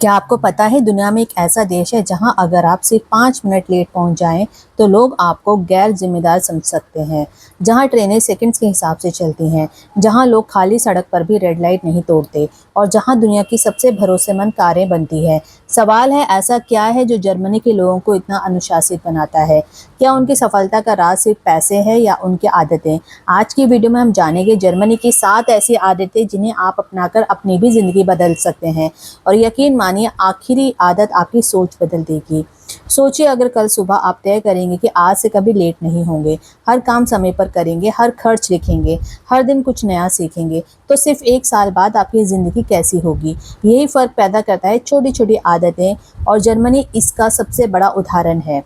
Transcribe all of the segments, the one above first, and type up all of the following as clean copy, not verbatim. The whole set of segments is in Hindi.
क्या आपको पता है दुनिया में एक ऐसा देश है जहां अगर आप सिर्फ 5 मिनट लेट पहुंच जाएं तो लोग आपको गैर जिम्मेदार समझ सकते हैं। जहां ट्रेनें सेकंड्स के हिसाब से चलती हैं, जहां लोग खाली सड़क पर भी रेड लाइट नहीं तोड़ते और जहां दुनिया की सबसे भरोसेमंद कारें बनती है। सवाल है, ऐसा क्या है जो जर्मनी के लोगों को इतना अनुशासित बनाता है? क्या उनकी सफलता का राज सिर्फ पैसे है या उनकी आदतें? आज की वीडियो में हम जानेंगे जर्मनी की 7 ऐसी आदतें जिन्हें आप अपनाकर अपनी भी जिंदगी बदल सकते हैं। और यकीन मानिए, आखिरी आदत आपकी सोच बदल देगी। सोचिए, अगर कल सुबह आप तय करेंगे कि आज से कभी लेट नहीं होंगे, हर काम समय पर करेंगे, हर खर्च लिखेंगे, हर दिन कुछ नया सीखेंगे, तो सिर्फ 1 साल बाद आपकी ज़िंदगी कैसी होगी? यही फ़र्क पैदा करता है छोटी छोटी आदतें, और जर्मनी इसका सबसे बड़ा उदाहरण है।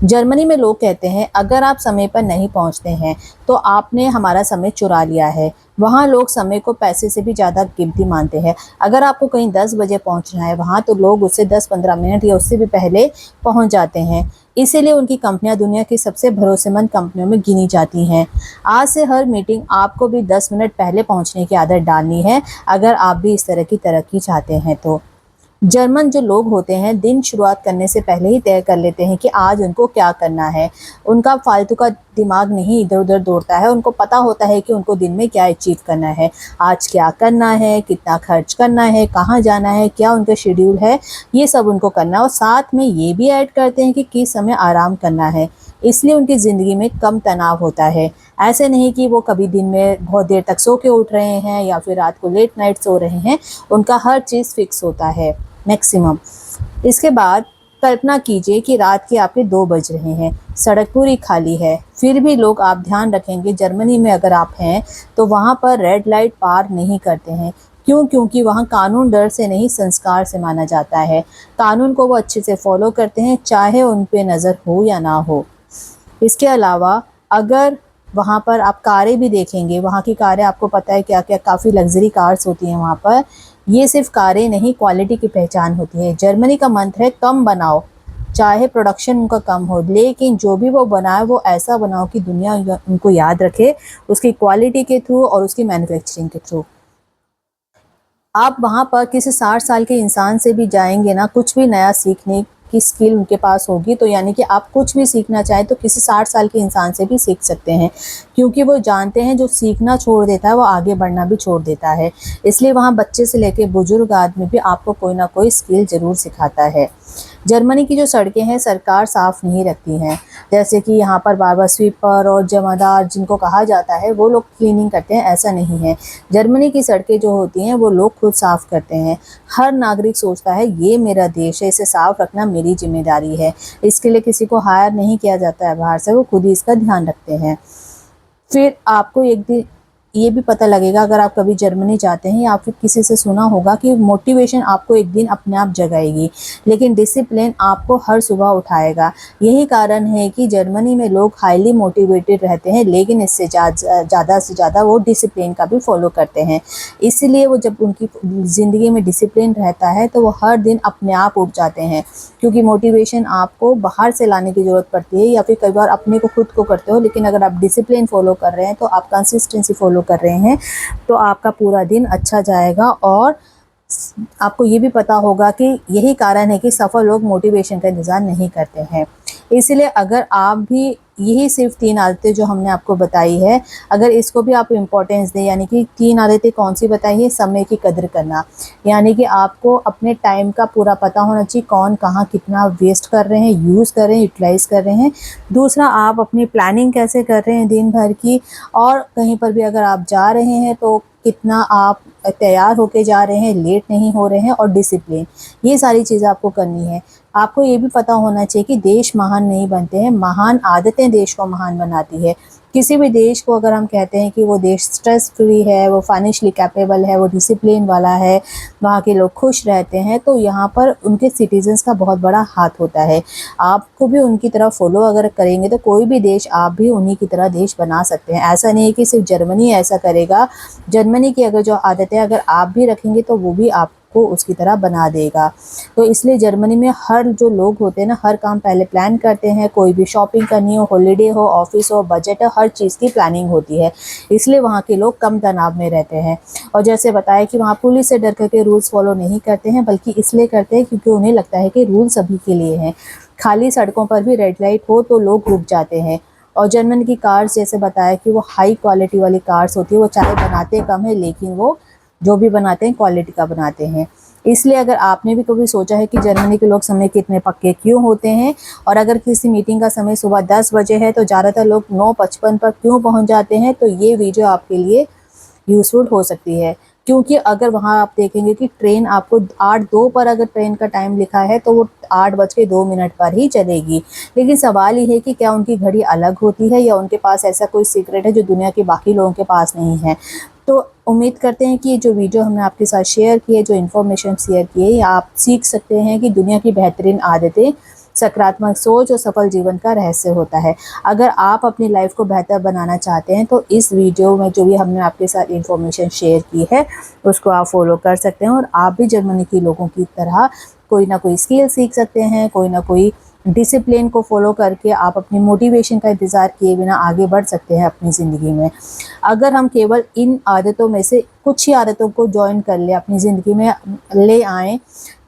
जर्मनी में लोग कहते हैं, अगर आप समय पर नहीं पहुंचते हैं तो आपने हमारा समय चुरा लिया है। वहाँ लोग समय को पैसे से भी ज़्यादा कीमती मानते हैं। अगर आपको कहीं 10 बजे पहुंचना है वहाँ, तो लोग उससे 10-15 मिनट या उससे भी पहले पहुंच जाते हैं। इसीलिए उनकी कंपनियां दुनिया की सबसे भरोसेमंद कंपनियों में गिनी जाती हैं। आज से हर मीटिंग आपको भी 10 मिनट पहले पहुंचने की आदत डालनी है, अगर आप भी इस तरह की तरक्की चाहते हैं तो। जर्मन जो लोग होते हैं, दिन शुरुआत करने से पहले ही तय कर लेते हैं कि आज उनको क्या करना है। उनका फालतू का दिमाग नहीं इधर उधर दौड़ता है। उनको पता होता है कि उनको दिन में क्या अचीव करना है, आज क्या करना है, कितना खर्च करना है, कहाँ जाना है, क्या उनका शेड्यूल है, ये सब उनको करना है। और साथ में ये भी ऐड करते हैं कि किस समय आराम करना है। इसलिए उनकी ज़िंदगी में कम तनाव होता है। ऐसे नहीं कि वो कभी दिन में बहुत देर तक सो के उठ रहे हैं या फिर रात को लेट नाइट सो रहे हैं। उनका हर चीज़ फिक्स होता है, मैक्सिमम। इसके बाद कल्पना कीजिए कि रात के आपके 2 बज रहे हैं, सड़क पूरी खाली है, फिर भी लोग, आप ध्यान रखेंगे, जर्मनी में अगर आप हैं तो वहाँ पर रेड लाइट पार नहीं करते हैं। क्यों? क्योंकि वहाँ कानून डर से नहीं, संस्कार से माना जाता है। कानून को वो अच्छे से फॉलो करते हैं, चाहे उन पे नज़र हो या ना हो। इसके अलावा अगर वहाँ पर आप कारें भी देखेंगे, वहाँ की कारें आपको पता है क्या क्या, काफ़ी लग्जरी कार्स होती हैं वहाँ पर। ये सिर्फ कारें नहीं, क्वालिटी की पहचान होती है। जर्मनी का मंत्र है, कम बनाओ, चाहे प्रोडक्शन उनका कम हो, लेकिन जो भी वो बनाए वो ऐसा बनाओ कि दुनिया उनको याद रखे, उसकी क्वालिटी के थ्रू और उसकी मैन्युफैक्चरिंग के थ्रू। आप वहाँ पर किसी 60 साल के इंसान से भी जाएंगे ना, कुछ भी नया सीखने की स्किल उनके पास होगी, तो यानी कि आप कुछ भी सीखना चाहें तो किसी 60 साल के इंसान से भी सीख सकते हैं। क्योंकि वो जानते हैं, जो सीखना छोड़ देता है वो आगे बढ़ना भी छोड़ देता है। इसलिए वहाँ बच्चे से लेकर बुजुर्ग आदमी भी आपको कोई ना कोई स्किल ज़रूर सिखाता है। जर्मनी की जो सड़कें हैं, सरकार साफ़ नहीं रखती हैं। जैसे कि यहाँ पर बार-बार स्वीपर और जमादार जिनको कहा जाता है, वो लोग क्लीनिंग करते हैं, ऐसा नहीं है। जर्मनी की सड़कें जो होती हैं वो लोग खुद साफ़ करते हैं। हर नागरिक सोचता है, ये मेरा देश है, इसे साफ़ रखना मेरी ज़िम्मेदारी है। इसके लिए किसी को हायर नहीं किया जाता है बाहर से, वो खुद ही इसका ध्यान रखते हैं। फिर आपको एक दिन ये भी पता लगेगा, अगर आप कभी जर्मनी जाते हैं या फिर किसी से सुना होगा, कि मोटिवेशन आपको एक दिन अपने आप जगाएगी, लेकिन डिसिप्लिन आपको हर सुबह उठाएगा। यही कारण है कि जर्मनी में लोग हाईली मोटिवेटेड रहते हैं, लेकिन इससे ज़्यादा से ज़्यादा वो डिसिप्लिन का भी फॉलो करते हैं। इसलिए वो, जब उनकी ज़िंदगी में डिसिप्लिन रहता है तो वो हर दिन अपने आप उठ जाते हैं। क्योंकि मोटिवेशन आपको बाहर से लाने की ज़रूरत पड़ती है, या फिर कई बार अपने को खुद को करते हो, लेकिन अगर आप डिसिप्लिन फॉलो कर रहे हैं, तो आप कंसिस्टेंसी फॉलो कर रहे हैं, तो आपका पूरा दिन अच्छा जाएगा। और आपको ये भी पता होगा कि यही कारण है कि सफल लोग मोटिवेशन का इंतज़ार नहीं करते हैं। इसलिए अगर आप भी यही सिर्फ 3 आदतें जो हमने आपको बताई है, अगर इसको भी आप इम्पोर्टेंस दें, यानी कि 3 आदतें कौन सी बताई है? समय की कदर करना, यानी कि आपको अपने टाइम का पूरा पता होना चाहिए, कौन कहाँ कितना वेस्ट कर रहे हैं, यूज़ कर रहे हैं, यूटिलाइज़ कर रहे हैं। दूसरा, आप अपनी प्लानिंग कैसे कर रहे हैं दिन भर की, और कहीं पर भी अगर आप जा रहे हैं तो कितना आप तैयार होके जा रहे हैं, लेट नहीं हो रहे हैं, और डिसिप्लिन, ये सारी चीज़ें आपको करनी है। आपको ये भी पता होना चाहिए कि देश महान नहीं बनते हैं, महान आदतें देश को महान बनाती है। किसी भी देश को अगर हम कहते हैं कि वो देश स्ट्रेस फ्री है, वो फाइनेंशियली कैपेबल है, वो डिसिप्लिन वाला है, वहाँ के लोग खुश रहते हैं, तो यहाँ पर उनके सिटीजन्स का बहुत बड़ा हाथ होता है। आपको भी उनकी तरह फॉलो अगर करेंगे तो कोई भी देश, आप भी उन्हीं की तरह देश बना सकते हैं। ऐसा नहीं है कि सिर्फ जर्मनी ऐसा करेगा। जर्मनी की अगर जो आदतें अगर आप भी रखेंगे तो वो भी आप आपको उसकी तरह बना देगा। तो इसलिए जर्मनी में हर जो लोग होते हैं ना, हर काम पहले प्लान करते हैं। कोई भी शॉपिंग करनी हो, हॉलीडे हो, ऑफिस हो, बजट हो, हर चीज़ की प्लानिंग होती है। इसलिए वहाँ के लोग कम तनाव में रहते हैं। और जैसे बताया कि वहाँ पुलिस से डर करके रूल्स फॉलो नहीं करते हैं, बल्कि इसलिए करते हैं क्योंकि उन्हें लगता है कि रूल सभी के लिए हैं। खाली सड़कों पर भी रेड लाइट हो तो लोग रुक जाते हैं। और जर्मन की कार्स जैसे बताया कि वो हाई क्वालिटी वाली कार्स होती है। वो चाहे बनाते कम है, लेकिन वो जो भी बनाते हैं क्वालिटी का बनाते हैं। इसलिए अगर आपने भी कभी सोचा है कि जर्मनी के लोग समय के इतने पक्के क्यों होते हैं, और अगर किसी मीटिंग का समय सुबह 10 बजे है तो ज़्यादातर लोग 9:55 पर क्यों पहुंच जाते हैं, तो ये वीडियो आपके लिए यूज़फुल हो सकती है। क्योंकि अगर वहाँ आप देखेंगे कि ट्रेन आपको 8:02 पर अगर ट्रेन का टाइम लिखा है तो वो 8:02 पर ही चलेगी। लेकिन सवाल ये है कि क्या उनकी घड़ी अलग होती है या उनके पास ऐसा कोई सीक्रेट है जो दुनिया के बाकी लोगों के पास नहीं है। तो उम्मीद करते हैं कि ये जो वीडियो हमने आपके साथ शेयर की है, जो इन्फॉर्मेशन शेयर की है, आप सीख सकते हैं कि दुनिया की बेहतरीन आदतें, सकारात्मक सोच और सफल जीवन का रहस्य होता है। अगर आप अपनी लाइफ को बेहतर बनाना चाहते हैं तो इस वीडियो में जो भी हमने आपके साथ इन्फॉर्मेशन शेयर की है उसको आप फॉलो कर सकते हैं, और आप भी जर्मनी के लोगों की तरह कोई ना कोई स्किल सीख सकते हैं। कोई ना कोई डिसिप्लिन को फॉलो करके आप अपनी मोटिवेशन का इंतज़ार किए बिना आगे बढ़ सकते हैं अपनी ज़िंदगी में। अगर हम केवल इन आदतों में से कुछ ही आदतों को जॉइन कर ले, अपनी ज़िंदगी में ले आएँ,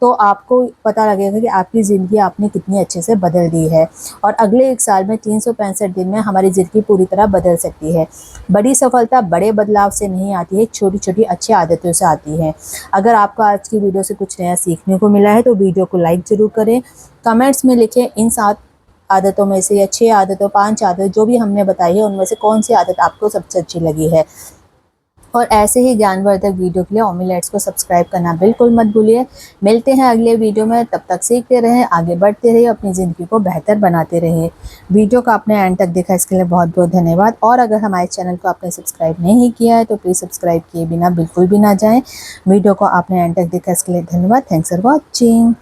तो आपको पता लगेगा कि आपकी ज़िंदगी आपने कितनी अच्छे से बदल दी है। और अगले 1 साल में 365 दिन में हमारी ज़िंदगी पूरी तरह बदल सकती है। बड़ी सफलता बड़े बदलाव से नहीं आती है, छोटी-छोटी अच्छी आदतों से आती है। अगर आपको आज की वीडियो से कुछ नया सीखने को मिला है तो वीडियो को लाइक ज़रूर करें। कमेंट्स में लिखें इन 7 आदतों में से या 6 आदतों, 5 आदत जो भी हमने बताई है उनमें से कौन सी आदत आपको सबसे अच्छी लगी है। और ऐसे ही ज्ञानवर्धक वीडियो के लिए ओमिलेट्स को सब्सक्राइब करना बिल्कुल मत भूलिए। मिलते हैं अगले वीडियो में, तब तक सीखते रहें, आगे बढ़ते रहिए, अपनी ज़िंदगी को बेहतर बनाते रहिए। वीडियो को आपने एंड तक देखा इसके लिए बहुत बहुत धन्यवाद। और अगर हमारे चैनल को आपने सब्सक्राइब नहीं किया है तो प्लीज़ सब्सक्राइब किए बिना बिल्कुल भी ना जाएँ। वीडियो को आपने एंड तक देखा इसके लिए धन्यवाद। Thanks for watching.